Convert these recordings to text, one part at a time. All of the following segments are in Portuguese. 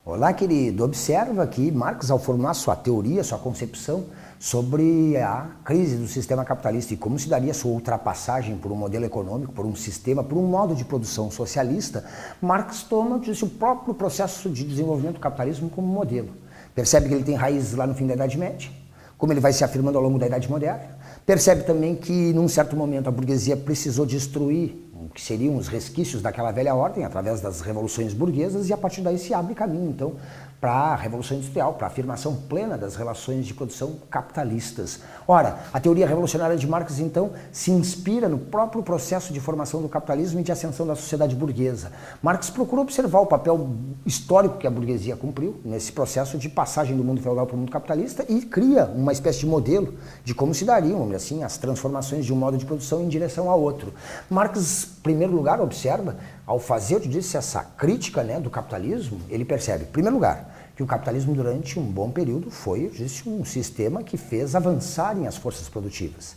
Olá, querido. Observa que Marx, ao formular sua teoria, sua concepção sobre a crise do sistema capitalista e como se daria sua ultrapassagem por um modelo econômico, por um sistema, por um modo de produção socialista, Marx toma o próprio processo de desenvolvimento do capitalismo como modelo. Percebe que ele tem raízes lá no fim da Idade Média, como ele vai se afirmando ao longo da Idade Moderna. Percebe também que, num certo momento, a burguesia precisou destruir o que seriam os resquícios daquela velha ordem através das revoluções burguesas e, a partir daí, se abre caminho, então, para a Revolução Industrial, para a afirmação plena das relações de produção capitalistas. Ora, a teoria revolucionária de Marx, então, se inspira no próprio processo de formação do capitalismo e de ascensão da sociedade burguesa. Marx procura observar o papel histórico que a burguesia cumpriu nesse processo de passagem do mundo feudal para o mundo capitalista e cria uma espécie de modelo de como se dariam, vamos dizer assim, as transformações de um modo de produção em direção a outro. Marx, em primeiro lugar, observa, ao fazer, eu te disse, essa crítica, né, do capitalismo, ele percebe, em primeiro lugar, que o capitalismo durante um bom período foi, eu disse, um sistema que fez avançarem as forças produtivas.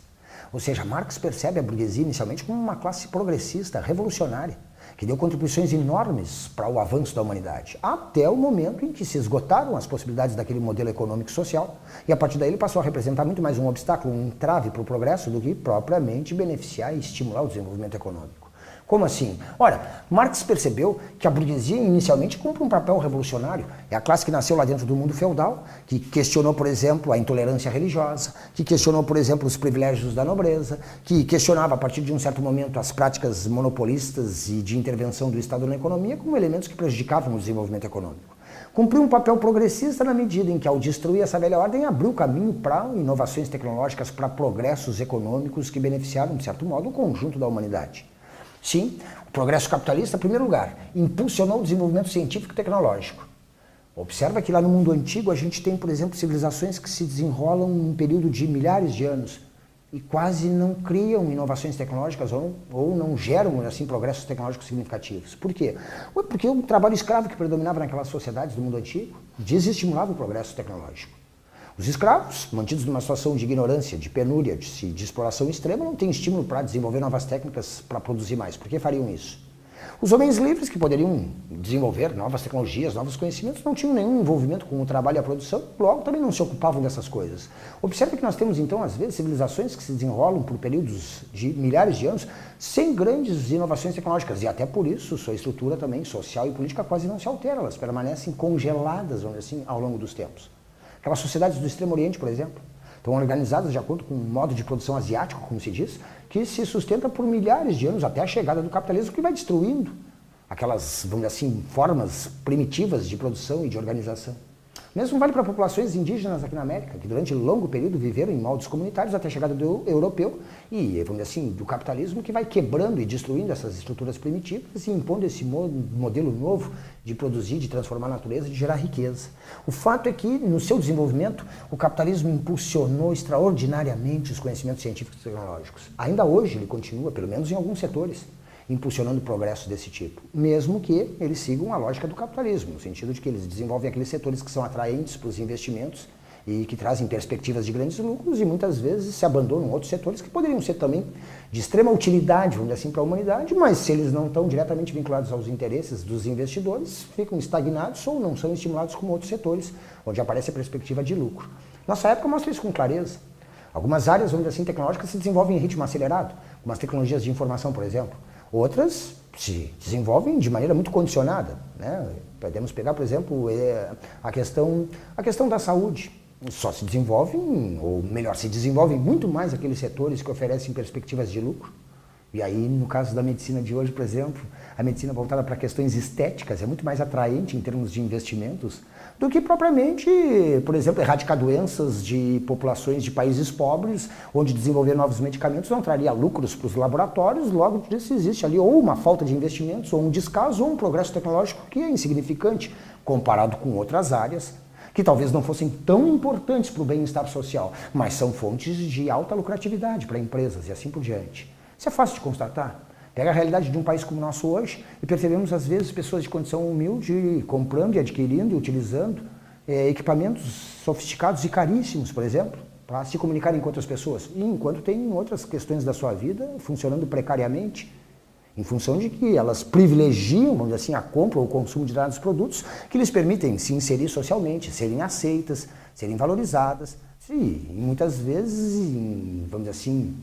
Ou seja, Marx percebe a burguesia inicialmente como uma classe progressista, revolucionária, que deu contribuições enormes para o avanço da humanidade, até o momento em que se esgotaram as possibilidades daquele modelo econômico e social, e a partir daí ele passou a representar muito mais um obstáculo, um entrave para o progresso, do que propriamente beneficiar e estimular o desenvolvimento econômico. Como assim? Ora, Marx percebeu que a burguesia inicialmente cumpre um papel revolucionário. É a classe que nasceu lá dentro do mundo feudal, que questionou, por exemplo, a intolerância religiosa, que questionou, por exemplo, os privilégios da nobreza, que questionava, a partir de um certo momento, as práticas monopolistas e de intervenção do Estado na economia como elementos que prejudicavam o desenvolvimento econômico. Cumpriu um papel progressista na medida em que, ao destruir essa velha ordem, abriu caminho para inovações tecnológicas, para progressos econômicos que beneficiaram, de certo modo, o conjunto da humanidade. Sim, o progresso capitalista, em primeiro lugar, impulsionou o desenvolvimento científico e tecnológico. Observa que lá no mundo antigo a gente tem, por exemplo, civilizações que se desenrolam em um período de milhares de anos e quase não criam inovações tecnológicas ou não geram, assim, progressos tecnológicos significativos. Por quê? Porque o trabalho escravo que predominava naquelas sociedades do mundo antigo desestimulava o progresso tecnológico. Os escravos, mantidos numa situação de ignorância, de penúria, de exploração extrema, não têm estímulo para desenvolver novas técnicas para produzir mais. Por que fariam isso? Os homens livres, que poderiam desenvolver novas tecnologias, novos conhecimentos, não tinham nenhum envolvimento com o trabalho e a produção, logo também não se ocupavam dessas coisas. Observe que nós temos, então, às vezes, civilizações que se desenrolam por períodos de milhares de anos sem grandes inovações tecnológicas, e até por isso sua estrutura também social e política quase não se altera, elas permanecem congeladas, vamos dizer assim, ao longo dos tempos. Aquelas sociedades do Extremo Oriente, por exemplo, estão organizadas de acordo com um modo de produção asiático, como se diz, que se sustenta por milhares de anos até a chegada do capitalismo, que vai destruindo aquelas, vamos dizer assim, formas primitivas de produção e de organização. Mesmo vale para populações indígenas aqui na América, que durante longo período viveram em moldes comunitários até a chegada do europeu e, vamos dizer assim, do capitalismo, que vai quebrando e destruindo essas estruturas primitivas e impondo esse modelo novo de produzir, de transformar a natureza, de gerar riqueza. O fato é que, no seu desenvolvimento, o capitalismo impulsionou extraordinariamente os conhecimentos científicos e tecnológicos. Ainda hoje ele continua, pelo menos em alguns setores, impulsionando progressos desse tipo, mesmo que eles sigam a lógica do capitalismo, no sentido de que eles desenvolvem aqueles setores que são atraentes para os investimentos e que trazem perspectivas de grandes lucros e muitas vezes se abandonam outros setores que poderiam ser também de extrema utilidade, vamos dizer assim, para a humanidade, mas se eles não estão diretamente vinculados aos interesses dos investidores, ficam estagnados ou não são estimulados como outros setores, onde aparece a perspectiva de lucro. Nossa época mostra isso com clareza. Algumas áreas, vamos dizer assim, tecnológicas se desenvolvem em ritmo acelerado, como as tecnologias de informação, por exemplo. Outras se desenvolvem de maneira muito condicionada, né? Podemos pegar, por exemplo, a questão da saúde. Só se desenvolvem, ou melhor, se desenvolvem muito mais aqueles setores que oferecem perspectivas de lucro. E aí, no caso da medicina de hoje, por exemplo, a medicina voltada para questões estéticas é muito mais atraente em termos de investimentos do que propriamente, por exemplo, erradicar doenças de populações de países pobres, onde desenvolver novos medicamentos não traria lucros para os laboratórios, logo disso existe ali ou uma falta de investimentos, ou um descaso, ou um progresso tecnológico que é insignificante comparado com outras áreas que talvez não fossem tão importantes para o bem-estar social, mas são fontes de alta lucratividade para empresas e assim por diante. Isso é fácil de constatar. Pega a realidade de um país como o nosso hoje e percebemos, às vezes, pessoas de condição humilde comprando e adquirindo e utilizando equipamentos sofisticados e caríssimos, por exemplo, para se comunicarem com outras pessoas, e enquanto tem outras questões da sua vida funcionando precariamente, em função de que elas privilegiam, vamos dizer assim, a compra ou o consumo de determinados produtos que lhes permitem se inserir socialmente, serem aceitas, serem valorizadas, e muitas vezes, vamos dizer assim,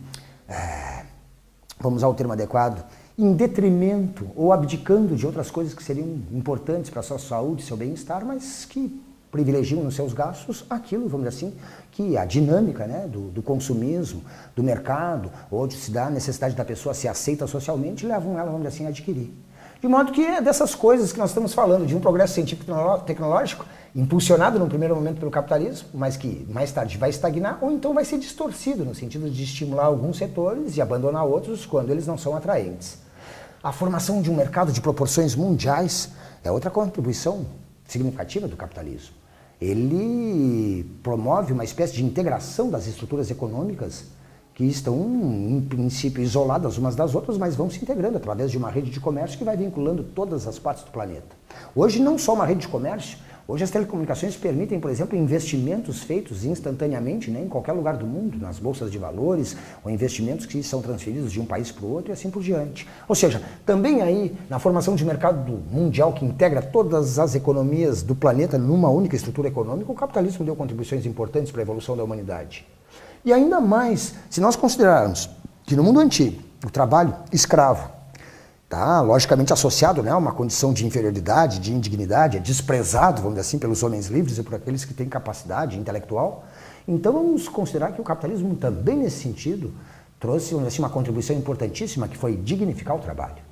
vamos usar o termo adequado, em detrimento ou abdicando de outras coisas que seriam importantes para a sua saúde, seu bem-estar, mas que privilegiam nos seus gastos aquilo, vamos dizer assim, que a dinâmica, né, do consumismo, do mercado, ou de se dar a necessidade da pessoa ser aceita socialmente, levam ela, vamos dizer assim, a adquirir. De modo que é dessas coisas que nós estamos falando, de um progresso científico tecnológico, impulsionado no primeiro momento pelo capitalismo, mas que mais tarde vai estagnar, ou então vai ser distorcido, no sentido de estimular alguns setores e abandonar outros quando eles não são atraentes. A formação de um mercado de proporções mundiais é outra contribuição significativa do capitalismo. Ele promove uma espécie de integração das estruturas econômicas que estão, em princípio, isoladas umas das outras, mas vão se integrando através de uma rede de comércio que vai vinculando todas as partes do planeta. Hoje, não só uma rede de comércio, hoje as telecomunicações permitem, por exemplo, investimentos feitos instantaneamente, né, em qualquer lugar do mundo, nas bolsas de valores, ou investimentos que são transferidos de um país para o outro e assim por diante. Ou seja, também aí, na formação de mercado mundial que integra todas as economias do planeta numa única estrutura econômica, o capitalismo deu contribuições importantes para a evolução da humanidade. E ainda mais, se nós considerarmos que no mundo antigo, o trabalho escravo está logicamente associado, né, a uma condição de inferioridade, de indignidade, é desprezado, vamos dizer assim, pelos homens livres e por aqueles que têm capacidade intelectual, então vamos considerar que o capitalismo também nesse sentido trouxe, vamos dizer assim, uma contribuição importantíssima que foi dignificar o trabalho.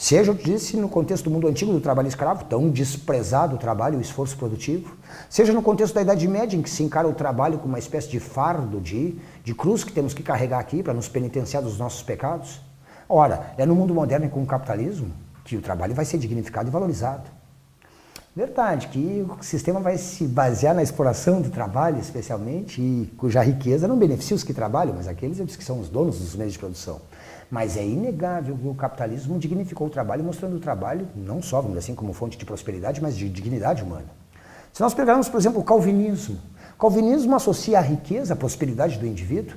Seja, eu disse, no contexto do mundo antigo do trabalho escravo, tão desprezado o trabalho e o esforço produtivo, seja no contexto da Idade Média, em que se encara o trabalho como uma espécie de fardo, de cruz que temos que carregar aqui para nos penitenciar dos nossos pecados. Ora, é no mundo moderno e com o capitalismo que o trabalho vai ser dignificado e valorizado. Verdade que o sistema vai se basear na exploração do trabalho, especialmente, e cuja riqueza não beneficia os que trabalham, mas aqueles que são os donos dos meios de produção. Mas é inegável que o capitalismo dignificou o trabalho, mostrando o trabalho não só, vamos dizer assim, como fonte de prosperidade, mas de dignidade humana. Se nós pegarmos, por exemplo, o calvinismo associa a riqueza, a prosperidade do indivíduo,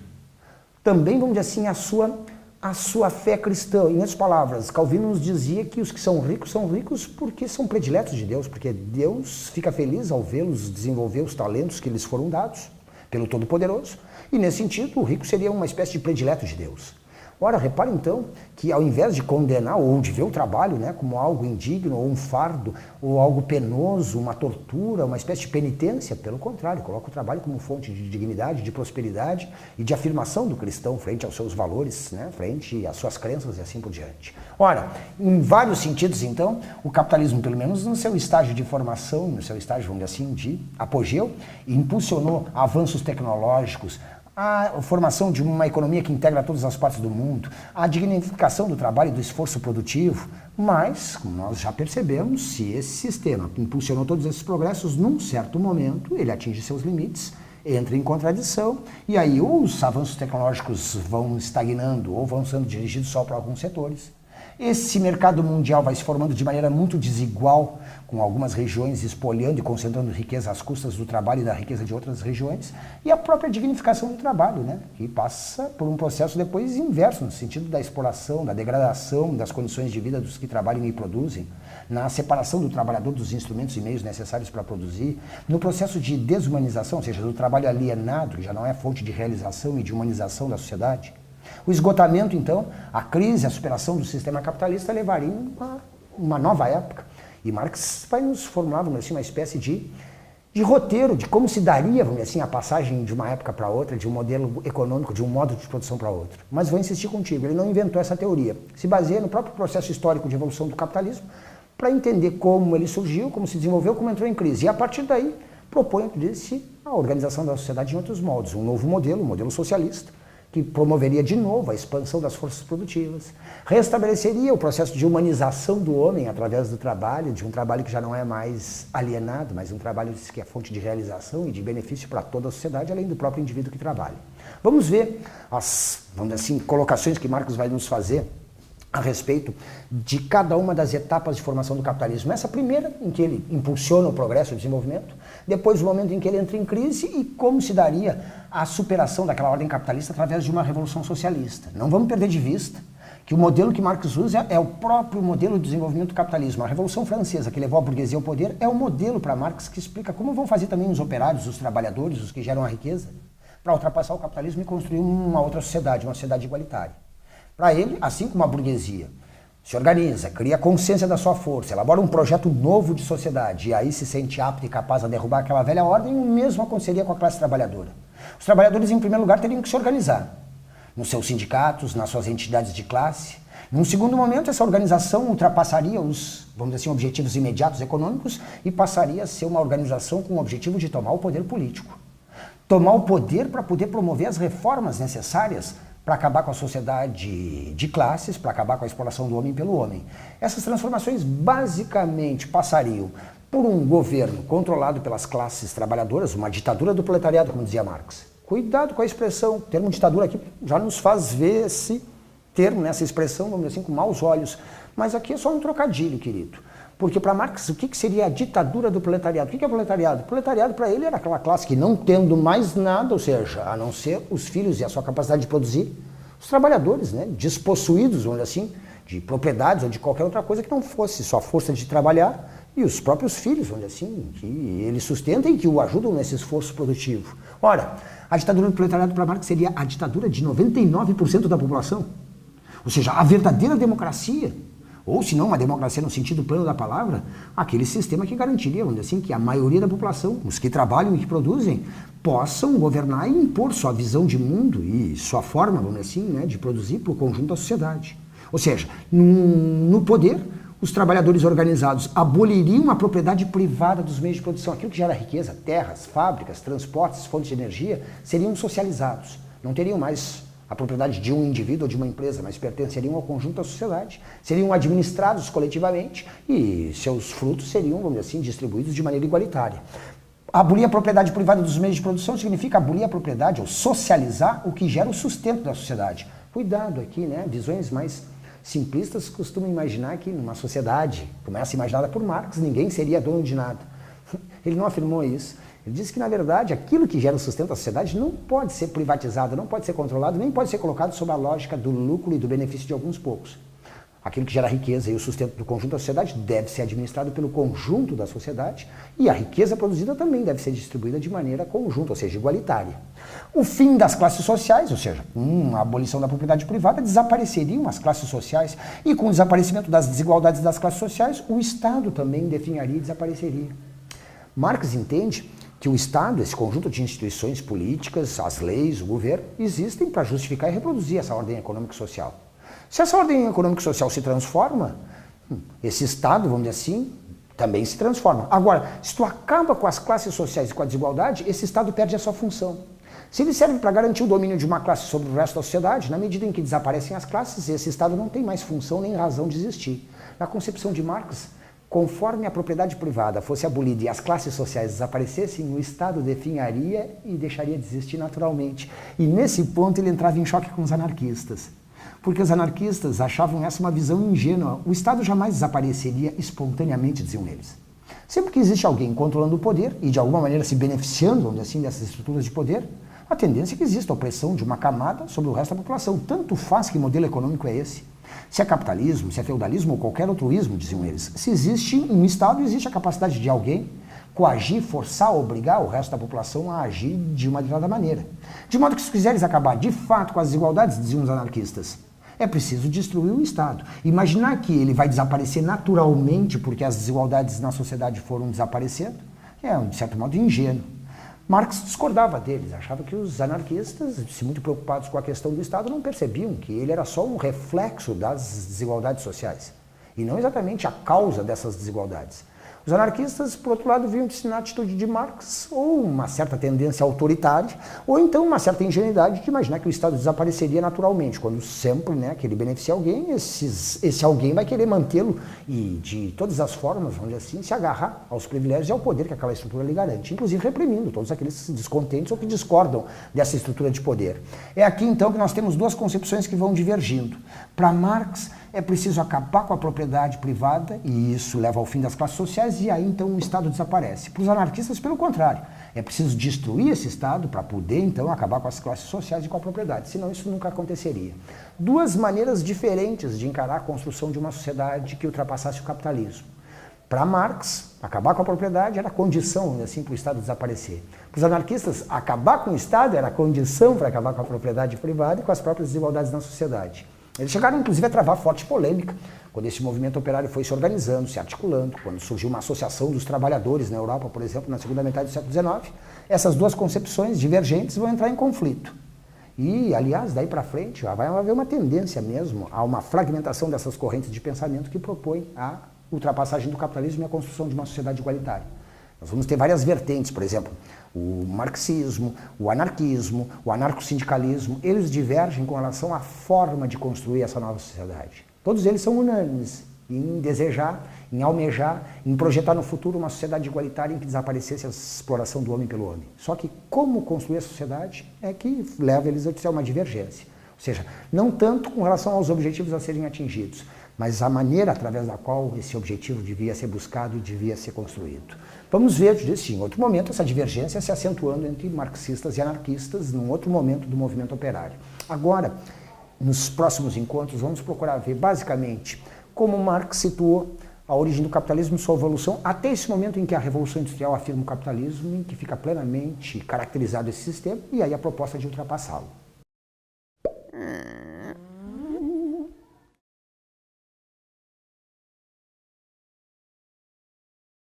também, vamos dizer assim, a sua fé cristã. Em outras palavras, Calvino nos dizia que os que são ricos porque são prediletos de Deus, porque Deus fica feliz ao vê-los desenvolver os talentos que lhes foram dados pelo Todo-Poderoso, e nesse sentido o rico seria uma espécie de predileto de Deus. Ora, repare então que ao invés de condenar ou de ver o trabalho, né, como algo indigno, ou um fardo, ou algo penoso, uma tortura, uma espécie de penitência, pelo contrário, coloca o trabalho como fonte de dignidade, de prosperidade e de afirmação do cristão frente aos seus valores, né, frente às suas crenças e assim por diante. Ora, em vários sentidos então, o capitalismo, pelo menos no seu estágio de formação, no seu estágio, vamos dizer assim, de apogeu, impulsionou avanços tecnológicos, a formação de uma economia que integra todas as partes do mundo, a dignificação do trabalho e do esforço produtivo, mas, como nós já percebemos, se esse sistema que impulsionou todos esses progressos, num certo momento, ele atinge seus limites, entra em contradição, e aí ou os avanços tecnológicos vão estagnando ou vão sendo dirigidos só para alguns setores. Esse mercado mundial vai se formando de maneira muito desigual, com algumas regiões espoliando e concentrando riqueza às custas do trabalho e da riqueza de outras regiões, e a própria dignificação do trabalho, né, que passa por um processo depois inverso, no sentido da exploração, da degradação das condições de vida dos que trabalham e produzem, na separação do trabalhador dos instrumentos e meios necessários para produzir, no processo de desumanização, ou seja, do trabalho alienado, que já não é fonte de realização e de humanização da sociedade. O esgotamento, então, a crise, a superação do sistema capitalista levariam a uma nova época. E Marx vai nos formular, vamos dizer assim, uma espécie de roteiro de como se daria, vamos dizer assim, a passagem de uma época para outra, de um modelo econômico, de um modo de produção para outro. Mas vou insistir contigo, ele não inventou essa teoria. Se baseia no próprio processo histórico de evolução do capitalismo para entender como ele surgiu, como se desenvolveu, como entrou em crise. E a partir daí, propõe, disse, a organização da sociedade em outros modos. Um novo modelo, um modelo socialista, que promoveria de novo a expansão das forças produtivas, restabeleceria o processo de humanização do homem através do trabalho, de um trabalho que já não é mais alienado, mas um trabalho que é fonte de realização e de benefício para toda a sociedade, além do próprio indivíduo que trabalha. Vamos ver as, vamos dizer assim, colocações que Marx vai nos fazer a respeito de cada uma das etapas de formação do capitalismo. Essa primeira, em que ele impulsiona o progresso e o desenvolvimento, depois o momento em que ele entra em crise e como se daria a superação daquela ordem capitalista através de uma revolução socialista. Não vamos perder de vista que o modelo que Marx usa é o próprio modelo de desenvolvimento do capitalismo. A Revolução Francesa, que levou a burguesia ao poder, é o modelo para Marx que explica como vão fazer também os operários, os trabalhadores, os que geram a riqueza, para ultrapassar o capitalismo e construir uma outra sociedade, uma sociedade igualitária. Para ele, assim como a burguesia se organiza, cria consciência da sua força, elabora um projeto novo de sociedade e aí se sente apto e capaz a derrubar aquela velha ordem, o mesmo aconteceria com a classe trabalhadora. Os trabalhadores, em primeiro lugar, teriam que se organizar nos seus sindicatos, nas suas entidades de classe. Num segundo momento, essa organização ultrapassaria os, vamos dizer assim, objetivos imediatos econômicos e passaria a ser uma organização com o objetivo de tomar o poder político. Tomar o poder para poder promover as reformas necessárias para acabar com a sociedade de classes, para acabar com a exploração do homem pelo homem. Essas transformações basicamente passariam por um governo controlado pelas classes trabalhadoras, uma ditadura do proletariado, como dizia Marx. Cuidado com a expressão, o termo ditadura aqui já nos faz ver esse termo, essa expressão, vamos dizer assim, com maus olhos. Mas aqui é só um trocadilho, querido. Porque para Marx, o que seria a ditadura do proletariado? O que é o proletariado? O proletariado para ele era aquela classe que não tendo mais nada, ou seja, a não ser os filhos e a sua capacidade de produzir, os trabalhadores, né, despossuídos, vamos dizer assim, de propriedades ou de qualquer outra coisa que não fosse só a força de trabalhar e os próprios filhos, vamos dizer assim, que ele sustenta e que o ajudam nesse esforço produtivo. Ora, a ditadura do proletariado para Marx seria a ditadura de 99% da população. Ou seja, a verdadeira democracia, ou se não uma democracia no sentido pleno da palavra, aquele sistema que garantiria, vamos dizer assim, que a maioria da população, os que trabalham e que produzem, possam governar e impor sua visão de mundo e sua forma, vamos dizer assim, né, de produzir para o conjunto da sociedade. Ou seja, no poder, os trabalhadores organizados aboliriam a propriedade privada dos meios de produção. Aquilo que gera riqueza, terras, fábricas, transportes, fontes de energia, seriam socializados. Não teriam mais a propriedade de um indivíduo ou de uma empresa, mas pertenceriam ao conjunto da sociedade. Seriam administrados coletivamente e seus frutos seriam, vamos dizer assim, distribuídos de maneira igualitária. Abolir a propriedade privada dos meios de produção significa abolir a propriedade ou socializar o que gera o sustento da sociedade. Cuidado aqui, né? Visões mais simplistas costumam imaginar que numa sociedade, como essa imaginada por Marx, ninguém seria dono de nada. Ele não afirmou isso. Ele disse que, na verdade, aquilo que gera o sustento da sociedade não pode ser privatizado, não pode ser controlado, nem pode ser colocado sob a lógica do lucro e do benefício de alguns poucos. Aquilo que gera riqueza e o sustento do conjunto da sociedade deve ser administrado pelo conjunto da sociedade e a riqueza produzida também deve ser distribuída de maneira conjunta, ou seja, igualitária. O fim das classes sociais, ou seja, a abolição da propriedade privada, desapareceriam as classes sociais e com o desaparecimento das desigualdades das classes sociais, o Estado também definharia e desapareceria. Marx entende que o Estado, esse conjunto de instituições políticas, as leis, o governo, existem para justificar e reproduzir essa ordem econômica e social. Se essa ordem econômica e social se transforma, esse Estado, vamos dizer assim, também se transforma. Agora, se tu acaba com as classes sociais e com a desigualdade, esse Estado perde a sua função. Se ele serve para garantir o domínio de uma classe sobre o resto da sociedade, na medida em que desaparecem as classes, esse Estado não tem mais função nem razão de existir. Na concepção de Marx, conforme a propriedade privada fosse abolida e as classes sociais desaparecessem, o Estado definharia e deixaria de existir naturalmente. E nesse ponto ele entrava em choque com os anarquistas. Porque os anarquistas achavam essa uma visão ingênua. O Estado jamais desapareceria espontaneamente, diziam eles. Sempre que existe alguém controlando o poder e de alguma maneira se beneficiando, vamos dizer assim, dessas estruturas de poder, a tendência é que exista a opressão de uma camada sobre o resto da população. Tanto faz que modelo econômico é esse. Se é capitalismo, se é feudalismo ou qualquer outro ismo, diziam eles, se existe um Estado, existe a capacidade de alguém coagir, forçar, obrigar o resto da população a agir de uma determinada maneira. De modo que se quiseres acabar de fato com as desigualdades, diziam os anarquistas, é preciso destruir o Estado. Imaginar que ele vai desaparecer naturalmente porque as desigualdades na sociedade foram desaparecendo é, de certo modo, ingênuo. Marx discordava deles, achava que os anarquistas, se muito preocupados com a questão do Estado, não percebiam que ele era só um reflexo das desigualdades sociais e não exatamente a causa dessas desigualdades. Os anarquistas, por outro lado, viam-se na atitude de Marx ou uma certa tendência autoritária, ou então uma certa ingenuidade de imaginar que o Estado desapareceria naturalmente, quando sempre, né, que ele beneficia alguém, esse alguém vai querer mantê-lo e, de todas as formas, vamos dizer assim, se agarrar aos privilégios e ao poder que aquela estrutura lhe garante, inclusive reprimindo todos aqueles descontentes ou que discordam dessa estrutura de poder. É aqui, então, que nós temos duas concepções que vão divergindo. Para Marx, é preciso acabar com a propriedade privada, e isso leva ao fim das classes sociais, e aí então o Estado desaparece. Para os anarquistas, pelo contrário, é preciso destruir esse Estado para poder então acabar com as classes sociais e com a propriedade, senão isso nunca aconteceria. Duas maneiras diferentes de encarar a construção de uma sociedade que ultrapassasse o capitalismo. Para Marx, acabar com a propriedade era condição assim, para o Estado desaparecer. Para os anarquistas, acabar com o Estado era condição para acabar com a propriedade privada e com as próprias desigualdades na sociedade. Eles chegaram, inclusive, a travar forte polêmica quando esse movimento operário foi se organizando, se articulando, quando surgiu uma associação dos trabalhadores na Europa, por exemplo, na segunda metade do século XIX. Essas duas concepções divergentes vão entrar em conflito. E, aliás, daí para frente, vai haver uma tendência mesmo a uma fragmentação dessas correntes de pensamento que propõem a ultrapassagem do capitalismo e a construção de uma sociedade igualitária. Nós vamos ter várias vertentes, por exemplo, o marxismo, o anarquismo, o anarcossindicalismo, eles divergem com relação à forma de construir essa nova sociedade. Todos eles são unânimes em desejar, em almejar, em projetar no futuro uma sociedade igualitária em que desaparecesse a exploração do homem pelo homem. Só que como construir a sociedade é que leva eles a uma divergência. Ou seja, não tanto com relação aos objetivos a serem atingidos, mas a maneira através da qual esse objetivo devia ser buscado e devia ser construído. Vamos ver, em outro momento, essa divergência se acentuando entre marxistas e anarquistas, num outro momento do movimento operário. Agora, nos próximos encontros, vamos procurar ver, basicamente, como Marx situou a origem do capitalismo e sua evolução até esse momento em que a Revolução Industrial afirma o capitalismo, em que fica plenamente caracterizado esse sistema, e aí a proposta de ultrapassá-lo.